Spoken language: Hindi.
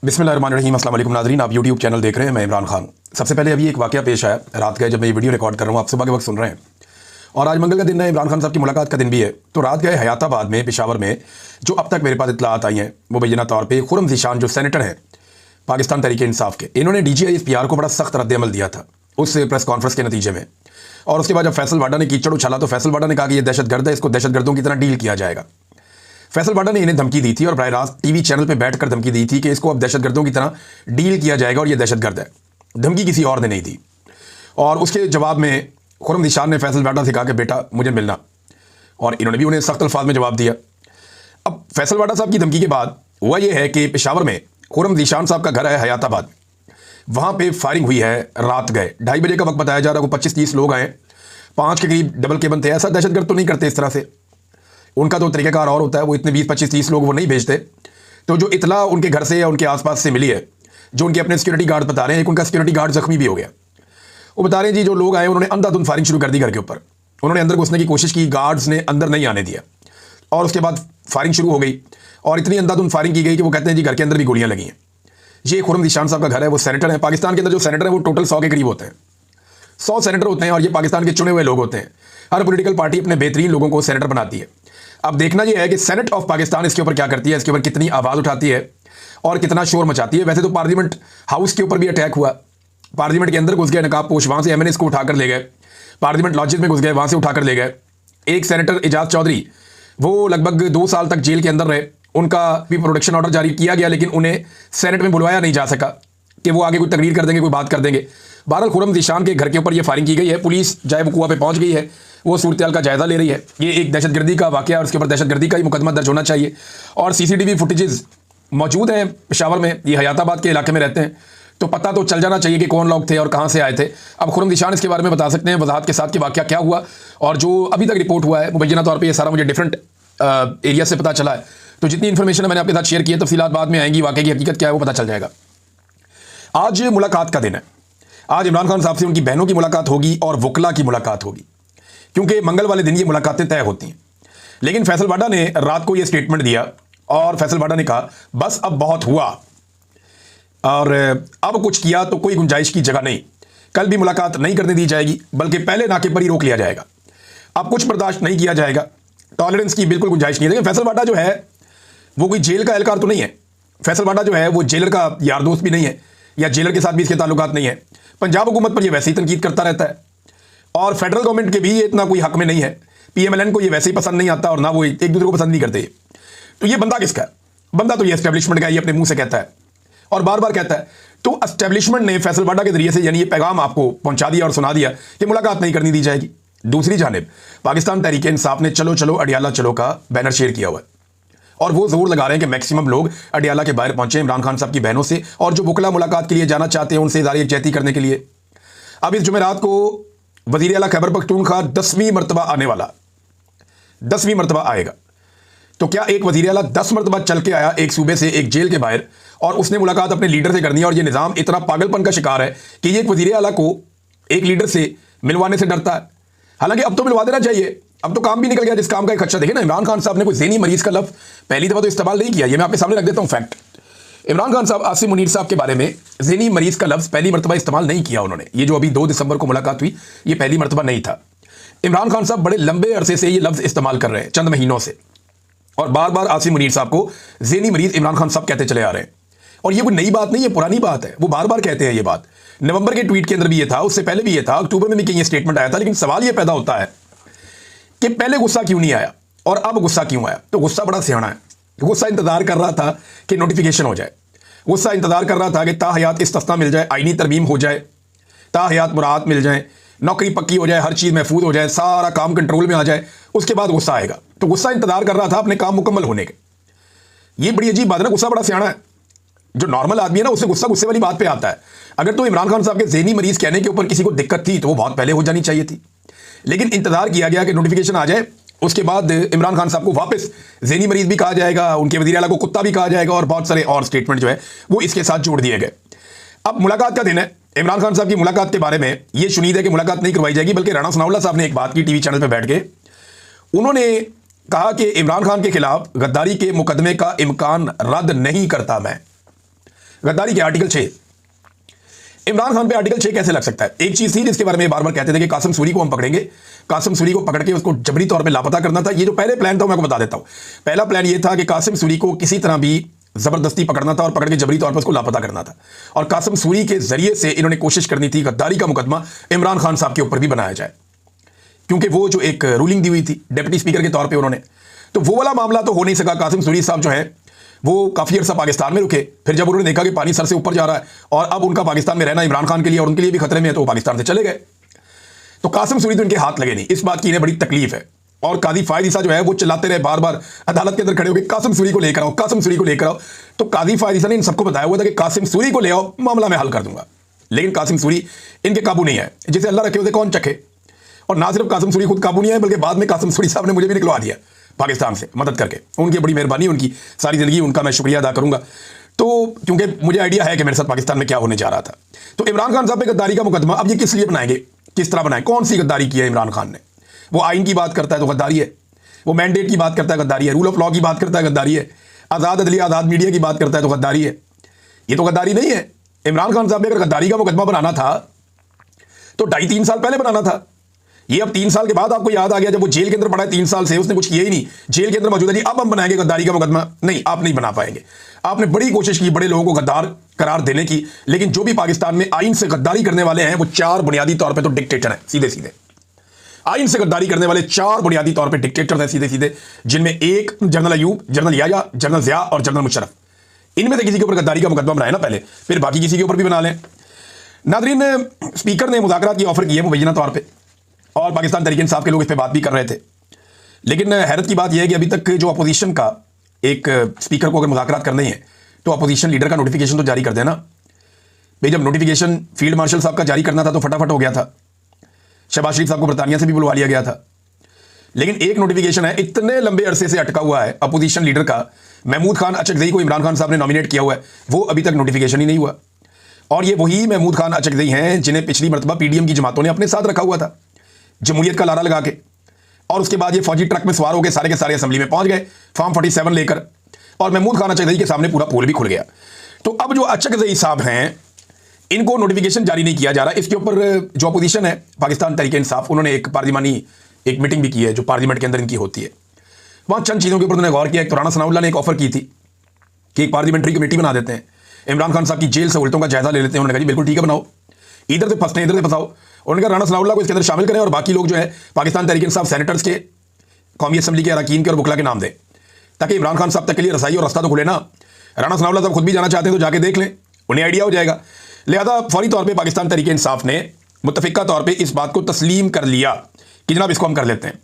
बिस्मिल्लाहिर्रहमानिर्रहीम। अस्सलाम वालेकुम नाज़रीन, आप यूट्यूब चैनल देख रहे हैं। मैं इमरान खान। सबसे पहले अभी एक वाक़या पेश आया रात का, जब मैं ये वीडियो रिकॉर्ड कर रहा हूँ, आप सुबह के वक्त सुन रहे हैं और आज मंगल का दिन है, इमरान खान साहब की मुलाकात का दिन भी है। तो रात गए हयाताबाद में, पेशावर में, जो अब तक मेरे पास इत्तलात आई हैं वो मुबैना तौर पर खुर्रम ज़ीशान जो सेनेटर हैं पाकिस्तान तहरीक इंसाफ के, इन्होंने DGI-SPR को बड़ा सख्त रद्द-ए-अमल दिया था उस प्रेस कॉन्फ्रेंस के नतीजे में। और उसके बाद जब फैसल वाडा ने कीचड़ उछाला तो फैसल वाडा ने कहा कि ये दहशतगर्द है, इसको दहशतगर्दों की तरह डील किया जाएगा। फैसल वाडा ने इन्हें धमकी दी थी और बराह रास्त टीवी चैनल पे बैठकर धमकी दी थी कि इसको अब दहशतगर्दों की तरह डील किया जाएगा और ये दहशतगर्द है। धमकी किसी और ने नहीं दी। और उसके जवाब में खुर्रम ज़ीशान ने फैसल वाडा से कहा कि बेटा मुझे मिलना, और इन्होंने भी उन्हें सख्त अल्फाज में जवाब दिया। अब फैसल वाडा साहब की धमकी के बाद हुआ ये है कि पेशावर में खुर्रम ज़ीशान साहब का घर है हयाताबाद, वहाँ पर फायरिंग हुई है। रात गए 2:30 बजे का वक्त बताया जा रहा है, 25-30 लोग आए, 5 के करीब डबल केबन थे। ऐसा दहशतगर्द तो नहीं करते इस तरह से, उनका तो तरीक़ाकार और होता है, वो इतने 20-25-30 लोग वो नहीं भेजते। तो जो इतला उनके घर से या उनके आसपास से मिली है, जो उनके अपने सिक्योरिटी गार्ड बता रहे हैं, एक उनका सिक्योरिटी गार्ड जख्मी भी हो गया। वो बता रहे हैं जी जो लोग आए उन्होंने अंधाधुंध फायरिंग शुरू कर दी घर के ऊपर। उन्होंने अंदर घुसने की कोशिश की, गार्ड्स ने अंदर नहीं आने दिया और उसके बाद फायरिंग शुरू हो गई और इतनी अंधाधुंध फायरिंग की गई कि वो कहते हैं जी घर के अंदर भी गोलियां लगी हैं। ये खुर्रम ज़ीशान साहब का घर है, वो सेनेटर है। पाकिस्तान के अंदर जो सेनेटर है वो टोटल 100 के करीब होते हैं, 100 सेनेटर होते हैं और ये पाकिस्तान के चुने हुए लोग होते हैं। हर पॉलिटिकल पार्टी अपने बेहतरीन लोगों को सेनेटर बनाती है। अब देखना यह है कि सेनेट ऑफ पाकिस्तान इसके ऊपर क्या करती है, इसके ऊपर कितनी आवाज़ उठाती है और कितना शोर मचाती है। वैसे तो पार्लियामेंट हाउस के ऊपर भी अटैक हुआ, पार्लियामेंट के अंदर घुस गए नकाबपोश, वहाँ से MNAs को उठाकर ले गए, पार्लियामेंट लॉजेस में घुस गए, वहाँ से उठाकर ले गए। एक सेनेटर एजाज चौधरी, वो लगभग 2 साल तक जेल के अंदर रहे, उनका भी प्रोटेक्शन ऑर्डर जारी किया गया, लेकिन उन्हें सेनेट में बुलवाया नहीं जा सका कि वो आगे कोई तकरीर कर देंगे, कोई बात कर देंगे। बहरहाल खुर्रम ज़ीशान के घर के ऊपर ये फायरिंग की गई है। पुलिस चाहे वो कुआं पे पहुंच गई है, वो सूरत-ए-हाल का जायज़ा ले रही है। ये एक दहशतगर्दी का वाक़या है और उसके ऊपर दहशतगर्दी का ही मुकदमा दर्ज होना चाहिए। और CCTV फुटेजेस मौजूद हैं पेशावर में, ये हयाताबाद के इलाके में रहते हैं, तो पता तो चल जाना चाहिए कि कौन लोग थे और कहाँ से आए थे। अब खुर्रम ज़ीशान इसके बारे में बता सकते हैं वजाहत के साथ कि वाक़या क्या हुआ, और जो अभी तक रिपोर्ट हुआ है मुबैना तौर पर ये सारा मुझे डिफरेंट एरिया से पता चला है। तो जितनी इन्फॉर्मेशन मैंने आपके साथ शेयर की है, तफसीलात बाद में आएंगी, वाक़ई की हकीकत क्या है वो पता चल जाएगा। आज मुलाकात का दिन है। आज इमरान खान साहब से उनकी बहनों की मुलाकात होगी और वकला की मुलाकात होगी, क्योंकि मंगल वाले दिन ये मुलाकातें तय होती हैं। लेकिन फैसल वाडा ने रात को ये स्टेटमेंट दिया और फैसल वाडा ने कहा बस अब बहुत हुआ और अब कुछ किया तो कोई गुंजाइश की जगह नहीं, कल भी मुलाकात नहीं करने दी जाएगी, बल्कि पहले नाके पर ही रोक लिया जाएगा। अब कुछ बर्दाश्त नहीं किया जाएगा, टॉलरेंस की बिल्कुल गुंजाइश नहीं है। लेकिन फैसल वाडा जो है वो कोई जेल का एहलकार तो नहीं है। फैसल वाडा जो है वो जेलर का यार दोस्त भी नहीं है, या जेलर के साथ भी इसके ताल्लुकात नहीं है। पंजाब हुकूमत पर ये वैसे ही तनकीद करता रहता है और फेडरल गवर्नमेंट के भी ये इतना कोई हक में नहीं है। PMLN को ये वैसे ही पसंद नहीं आता और ना वो एक दूसरे को पसंद नहीं करते। तो ये बंदा किसका है? बंदा तो ये एस्टेब्लिशमेंट का, ये अपने मुंह से कहता है और बार बार कहता है। तो एस्टेब्लिशमेंट ने फैसल वाडा के जरिए से यानी ये पैगाम आपको पहुंचा दिया और सुना दिया कि मुलाकात नहीं करनी दी जाएगी। दूसरी जानिब पाकिस्तान तहरीक इंसाफ ने चलो चलो अडियाला चलो का बैनर शेयर किया हुआ है और वो जोर लगा रहे हैं कि मैक्सिमम लोग अडियाला के बाहर पहुंचे इमरान खान साहब की बहनों से, और जो वकला मुलाकात के लिए जाना चाहते हैं उनसे इज़हार यकजहती करने के लिए। अब इस जुमेरात को वज़ीर आला खैबर पख्तूनख्वा 10वीं मरतबा आने वाला, 10वीं मरतबा आएगा। तो क्या एक वज़ीर आला 10 मरतबा चल के आया एक सूबे से, एक जेल के बाहर, और उसने मुलाकात अपने लीडर से करनी है? और ये निज़ाम इतना पागलपन का शिकार है कि ये एक वज़ीर आला को एक लीडर से मिलवाने से डरता है। हालांकि अब तो मिलवा देना चाहिए, अब तो काम भी निकल गया जिस काम का एक खदशा। देखिए ना, इमरान खान साहब ने कोई ज़हनी मरीज का लफ्ज़ पहली दफ़ा तो इस्तेमाल नहीं किया। ये मैं आपके सामने रख देता हूँ फैक्ट। इमरान खान साहब आसिम मुनीर साहब के बारे में ज़हनी मरीज का लफ्ज़ पहली मरतबा इस्तेमाल नहीं किया उन्होंने। ये जो अभी 2 दिसंबर को मुलाकात हुई, ये पहली मरतबा नहीं था। इमरान खान साहब बड़े लंबे अरसे से ये लफ्ज़ इस्तेमाल कर रहे हैं, चंद महीनों से, और बार बार आसिम मुनीर साहब को ज़हनी मरीज इमरान खान साहब कहते चले आ रहे हैं। और ये कोई नई बात नहीं है, पुरानी बात है, वो बार बार कहते हैं ये बात। नवंबर के ट्वीट के अंदर भी ये था, उससे पहले भी ये था, अक्टूबर में भी कहीं ये स्टेटमेंट आया था। लेकिन सवाल ये पैदा होता है कि पहले गुस्सा क्यों नहीं आया और अब गुस्सा क्यों आया? तो गुस्सा बड़ा सियाना है। गुस्सा इंतजार कर रहा था कि नोटिफिकेशन हो जाए, गुस्सा इंतजार कर रहा था कि ताहयात इस्तिस्ना मिल जाए, आईनी तरमीम हो जाए, ताहयात मुराद मिल जाए, नौकरी पक्की हो जाए, हर चीज़ महफूज हो जाए, सारा काम कंट्रोल में आ जाए, उसके बाद गुस्सा आएगा। तो गुस्सा इंतजार कर रहा था अपने काम मुकम्मल होने के। ये बड़ी अजीब बात है ना, गुस्सा बड़ा सियाना है। जो नॉर्मल आदमी है ना, उससे गुस्सा गुस्से वाली बात पे आता है। अगर तो इमरान खान साहब के ज़हनी मरीज कहने के ऊपर किसी को दिक्कत थी तो वो बहुत पहले हो जानी चाहिए थी। लेकिन इंतजार किया गया कि नोटिफिकेशन आ जाए, उसके बाद इमरान खान साहब को वापस ज़हनी मरीज भी कहा जाएगा, उनके वज़ीर आला को कुत्ता भी कहा जाएगा, और बहुत सारे और स्टेटमेंट जो है वो इसके साथ जोड़ दिए गए। अब मुलाकात का दिन है। इमरान खान साहब की मुलाकात के बारे में ये शुनीद है कि मुलाकात नहीं करवाई जाएगी, बल्कि राणा सनाउल्लाह साहब ने एक बात की टीवी चैनल पर बैठ के। उन्होंने कहा कि इमरान खान के खिलाफ गद्दारी के मुकदमे का इम्कान रद्द नहीं करता मैं। गद्दारी के आर्टिकल 6। इमरान खान पे आर्टिकल 6 कैसे लग सकता है? एक चीज थी जिसके बारे में बार बार कहते थे कि कासिम सूरी को हम पकड़ेंगे, कासिम सूरी को पकड़ के उसको जबरी तौर पे लापता करना था। ये जो पहले प्लान था मैं आपको बता देता हूं। पहला प्लान ये था कि कासिम सूरी को किसी तरह भी जबरदस्ती पकड़ना था और पकड़ के जबरी तौर पर उसको लापता करना था, और कासिम सूरी के जरिए से इन्होंने कोशिश करनी थी गद्दारी का मुकदमा इमरान खान साहब के ऊपर भी बनाया जाए, क्योंकि वो जो एक रूलिंग दी हुई थी डिप्टी स्पीकर के तौर पर उन्होंने, तो वो वाला मामला तो हो नहीं सका। कासिम सूरी साहब जो है वो काफी अर्सा पाकिस्तान में रुके, फिर जब उन्होंने देखा कि पानी सर से ऊपर जा रहा है और अब उनका पाकिस्तान में रहना इमरान खान के लिए और उनके लिए भी खतरे में है, तो वो पाकिस्तान से चले गए। तो कासिम सूरी तो इनके हाथ लगे नहीं, इस बात की इन्हें बड़ी तकलीफ है। और काजी फायद ईसा जो है वो चिल्लाते रहे बार बार अदालत के अंदर खड़े होकर, कासिम सूरी को लेकर आओ, कासिम सूरी को लेकर आओ। तो काजी फायद ईसा ने इन सबको बताया हुआ था कि कासिम सूरी को ले आओ, मामला मैं हल कर दूंगा। लेकिन कासिम सूरी इनके काबू नहीं है, जिसे अल्लाह रखे उसे कौन चखे। और ना सिर्फ कासिम सूरी खुद काबू नहीं है, बल्कि बाद में कासिम सूरी साहब ने मुझे भी निकलवा दिया पाकिस्तान से मदद करके। उनकी बड़ी मेहरबानी, उनकी सारी जिंदगी उनका मैं शुक्रिया अदा करूंगा। तो क्योंकि मुझे आइडिया है कि मेरे साथ पाकिस्तान में क्या होने जा रहा था। तो इमरान खान साहब पे गद्दारी का मुकदमा अब ये किस लिए बनाएंगे, किस तरह बनाए, कौन सी गद्दारी की है इमरान खान ने? वो आइन की बात करता है तो गद्दारी है, वो मैंडेट की बात करता है गद्दारी है, रूल ऑफ लॉ की बात करता है गद्दारी है, आज़ाद अदलिया आज़ाद मीडिया की बात करता है तो गद्दारी है। ये तो गद्दारी नहीं है। इमरान खान साहब ने अगर गद्दारी का मुकदमा बनाना था तो 2.5-3 साल पहले बनाना था। ये अब 3 साल के बाद आपको याद आ गया, जब वो जेल के अंदर पड़ा है 3 साल से, उसने कुछ किया ही नहीं, जेल के अंदर मौजूद है जी अब हम बनाएंगे गद्दारी का मुकदमा। नहीं, आप नहीं बना पाएंगे। आपने बड़ी कोशिश की बड़े लोगों को गद्दार करार देने की, लेकिन जो भी पाकिस्तान में आइन से गद्दारी करने वाले हैं वो 4 बुनियादी तौर पर तो डिक्टेटर हैं, सीधे सीधे। आइन से गद्दारी करने वाले 4 बुनियादी तौर पर डिक्टेटर हैं सीधे सीधे, जिनमें एक general Ayub, general Yahya, general Zia और जनरल मुशर्रफ। इनमें से किसी के ऊपर गद्दारी का मुकदमा बनाए ना पहले, फिर बाकी किसी के ऊपर भी बना लें। नादरीन, स्पीकर ने मुज़ाकरात की ऑफर की है मुबैना तौर पर, और पाकिस्तान तहरीक इंसाफ के लोग इस पे बात भी कर रहे थे। लेकिन हैरत की बात यह है कि अभी तक जो अपोजिशन का एक स्पीकर को अगर मुज़ाकरात करने हैं तो अपोजिशन लीडर का नोटिफिकेशन तो जारी कर देना भाई। जब नोटिफिकेशन फील्ड मार्शल साहब का जारी करना था तो फटाफट हो गया था, शहबाज शरीफ साहब को बरतानिया से भी बुलवा लिया गया था। लेकिन एक नोटिफिकेशन है इतने लंबे अरसे से अटका हुआ है अपोजिशन लीडर का, महमूद खान अचकज़ई को इमरान खान साहब ने नॉमिनेट किया हुआ है, वो अभी तक नोटिफिकेशन ही नहीं हुआ। और ये वही महमूद खान अचकज़ई हैं जिन्हें पिछली मरतबा पीडीएम की जमातों ने अपने साथ रखा हुआ था जमहूरियत का लारा लगा के, और उसके बाद ये फौजी ट्रक में सवार होकर सारे के सारे असेंबली में पहुंच गए फॉर्म 47 लेकर, और महमूद खान अचकज़ई के सामने पूरा पोल भी खुल गया। तो अब जो अचकज़ई साहब हैं इनको नोटिफिकेशन जारी नहीं किया जा रहा। इसके ऊपर जो अपोजिशन है पाकिस्तान तहरीक इंसाफ, उन्होंने एक पार्लिमानी एक मीटिंग भी की है जो पार्लियामेंट के अंदर इनकी होती है। वहाँ चंद चीज़ों के ऊपर उन्होंने गौर किया। एक तो राणा सनाउल्लाह ने एक ऑफर की थी कि एक पार्लियामेंट्री कमेटी बना देते हैं, इमरान खान साहब की जेल सहूलतों का जायजा ले लेते हैं। उन्होंने कहा जी बिल्कुल ठीक है बनाओ, इधर से फंसते इधर से फंसाओ। उन्होंने कहा राणा सनाउल्लाह को इसके अंदर शामिल करें और बाकी लोग जो है पाकिस्तान तहरीक इंसाफ सेनेटर्स के, कौमी असम्बली के अरकान के और वकला के नाम दें, ताकि इमरान खान साहब तक के लिए रसाई और रास्ता तो खुले ना। राणा सनाउल्लाह साहब खुद भी जाना चाहते हैं तो जाके देख लें, उन्हें आइडिया हो जाएगा। लिहाजा फौरी तौर पर पाकिस्तान तहरीक इंसाफ ने मुत्तफिका तौर पर इस बात को तस्लीम कर लिया कि जनाब इसको हम कर लेते हैं।